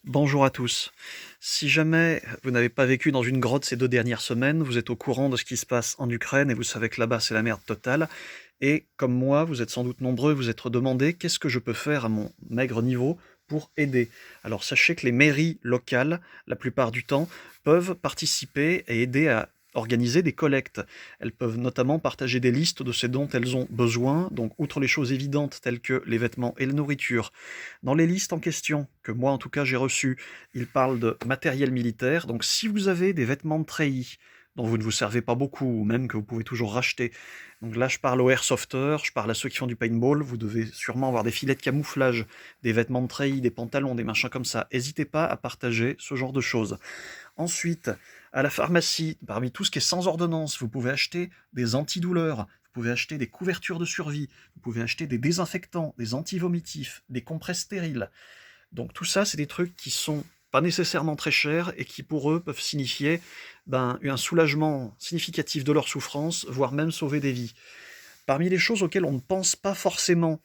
Bonjour à tous. Si jamais vous n'avez pas vécu dans une grotte ces 2 dernières semaines, vous êtes au courant de ce qui se passe en Ukraine et vous savez que là-bas, c'est la merde totale. Et comme moi, vous êtes sans doute nombreux, vous être demandé qu'est-ce que je peux faire à mon maigre niveau pour aider. Alors sachez que les mairies locales, la plupart du temps, peuvent participer et aider à organiser des collectes. Elles peuvent notamment partager des listes de ce dont elles ont besoin, donc outre les choses évidentes telles que les vêtements et la nourriture. Dans les listes en question, que moi en tout cas j'ai reçues, il parle de matériel militaire. Donc si vous avez des vêtements de treillis dont vous ne vous servez pas beaucoup, ou même que vous pouvez toujours racheter, donc là je parle aux airsofters, je parle à ceux qui font du paintball, vous devez sûrement avoir des filets de camouflage, des vêtements de treillis, des pantalons, des machins comme ça. N'hésitez pas à partager ce genre de choses. Ensuite, à la pharmacie, parmi tout ce qui est sans ordonnance, vous pouvez acheter des antidouleurs, vous pouvez acheter des couvertures de survie, vous pouvez acheter des désinfectants, des antivomitifs, des compresses stériles. Donc tout ça, c'est des trucs qui sont pas nécessairement très chers et qui pour eux peuvent signifier un soulagement significatif de leur souffrance, voire même sauver des vies. Parmi les choses auxquelles on ne pense pas forcément,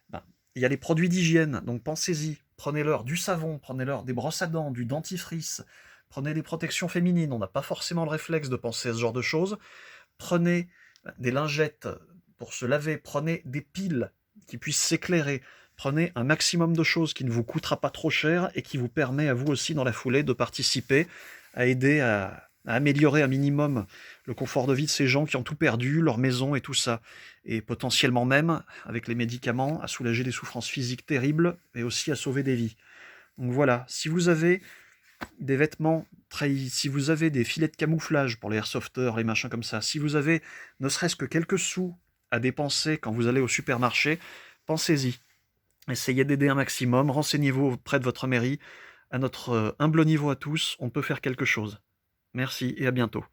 ben, il y a les produits d'hygiène, donc pensez-y, prenez-leur du savon, prenez-leur des brosses à dents, du dentifrice, prenez des protections féminines, on n'a pas forcément le réflexe de penser à ce genre de choses, prenez des lingettes pour se laver, prenez des piles qui puissent s'éclairer, prenez un maximum de choses qui ne vous coûtera pas trop cher et qui vous permet à vous aussi dans la foulée de participer à aider à améliorer un minimum le confort de vie de ces gens qui ont tout perdu, leur maison et tout ça. Et potentiellement même, avec les médicaments, à soulager des souffrances physiques terribles et aussi à sauver des vies. Donc voilà, si vous avez des vêtements trahis, si vous avez des filets de camouflage pour les airsofters, les machins comme ça, si vous avez ne serait-ce que quelques sous à dépenser quand vous allez au supermarché, pensez-y. Essayez d'aider un maximum, renseignez-vous auprès de votre mairie. À notre humble niveau à tous, on peut faire quelque chose. Merci et à bientôt.